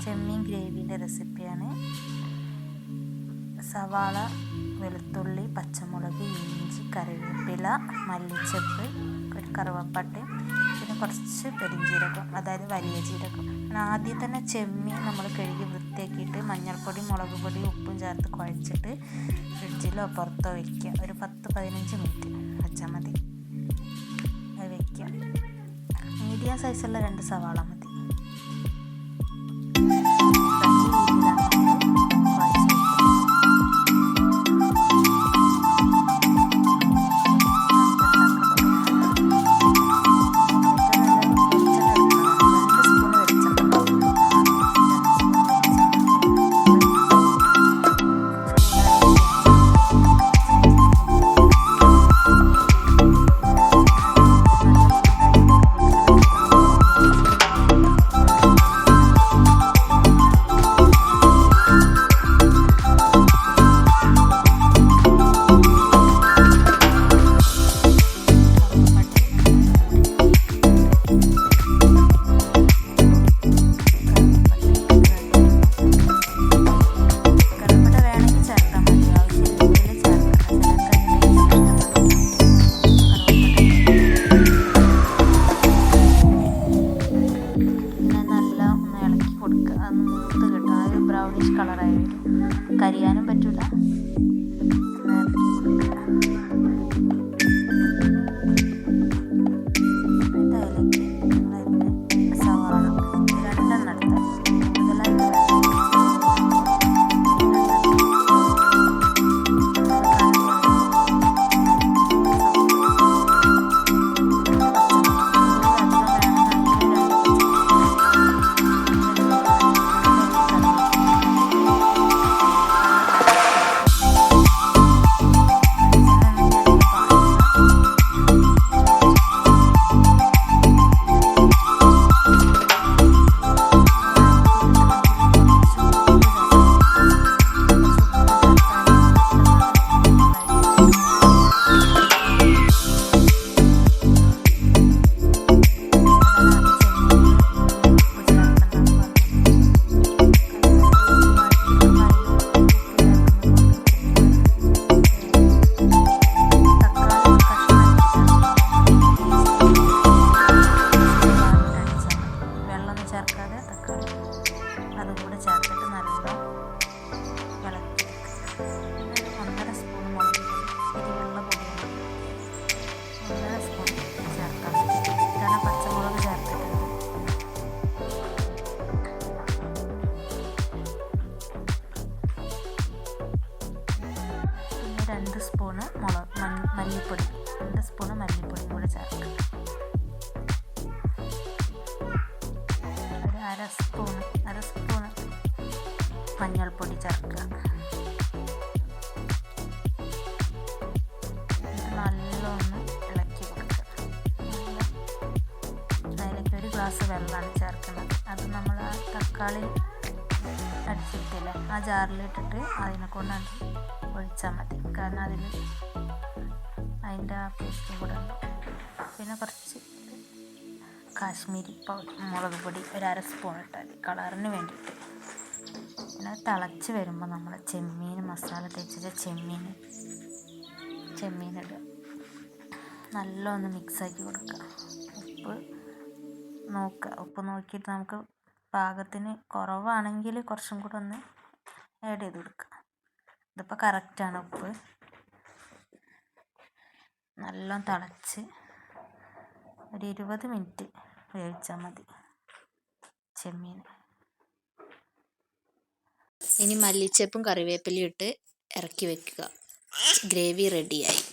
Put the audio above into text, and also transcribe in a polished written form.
ചെമ്മീൻ ഗ്രേവിൻ്റെ റെസിപ്പിയാണ്. സവാള, വെളുത്തുള്ളി, പച്ചമുളക്, ഇഞ്ചി, കറിവേപ്പില, മല്ലിച്ചപ്പ്, കറുവപ്പട്ടയും പിന്നെ കുറച്ച് പെരുംജീരകം, അതായത് വലിയ ജീരകം. ആദ്യം തന്നെ ചെമ്മീൻ നമ്മൾ കഴുകി വൃത്തിയാക്കിയിട്ട് മഞ്ഞൾപ്പൊടി, മുളക് പൊടി, ഉപ്പും ചേർത്ത് കുഴച്ചിട്ട് ഫ്രിഡ്ജിലോ പുറത്തോ വയ്ക്കുക. ഒരു 10-15 മിനിറ്റ് വെച്ചാൽ മതി. അത് വയ്ക്കുക. മീഡിയം സൈസുള്ള 2 സവാള മതി. ബ്രൗണിഷ് കളറായി വരും. കരിയാനും പറ്റില്ല. സവാള 2 എടുത്ത് കൂടുതലായിട്ട് ചേർക്കാതെ തക്കാളി അതുകൂടെ ചേർത്തിട്ട് നല്ല ഇളക്കി. പിന്നെ 1.5 സ്പൂൺ മുളക് പൊടി, എരിവുള്ള പൊടിയാണ് 1.5 സ്പൂൺ ചേർക്കാം. കാരണം പച്ചമുളക് ചേർത്തിട്ടുണ്ട്. പിന്നെ 2 സ്പൂണ് മല്ലിപ്പൊടി 2 സ്പൂണ് മല്ലിപ്പൊടിയും കൂടെ ചേർക്കാം. അര സ്പൂണ് മഞ്ഞൾപ്പൊടി ചേർക്കുക. നല്ലൊന്ന് ഇളക്കി കൊടുക്കുക. അതിലേക്ക് 1 ഗ്ലാസ് വെള്ളമാണ് ചേർക്കുന്നത്. അത് നമ്മൾ ആ തക്കാളി അടിച്ചിട്ടില്ല, ആ ജാറിലിട്ടിട്ട് അതിനെ കൊണ്ട് ഒഴിച്ചാൽ മതി. കാരണം അതിൻ്റെ ആ പേസ്റ്റ് കൂടെ ഉണ്ടാവും. പിന്നെ കുറച്ച് കാശ്മീരി മുളക് പൊടി 1/2 സ്പൂൺ ഇട്ടാൽ കളറിന് വേണ്ടിയിട്ട്. പിന്നെ തിളച്ച് വരുമ്പോൾ നമ്മൾ മസാല തേച്ചിട്ട് ചെമ്മീനിടുക. നല്ലൊന്ന് മിക്സാക്കി കൊടുക്കുക. ഉപ്പ് നോക്കിയിട്ട് നമുക്ക് പാകത്തിന് കുറവാണെങ്കിൽ കുറച്ചും കൂടെ ഒന്ന് ആഡ് ചെയ്ത് കൊടുക്കുക. ഇതിപ്പോൾ കറക്റ്റാണ് ഉപ്പ്. നല്ല തിളച്ച് ഒരു 20 മിനിറ്റ് വേവിച്ചാൽ മതി ചെമ്മീൻ. ഇനി മല്ലിച്ചപ്പും കറിവേപ്പിലയും ഇട്ട് ഇറക്കി വെക്കുക. ഗ്രേവി റെഡിയായി.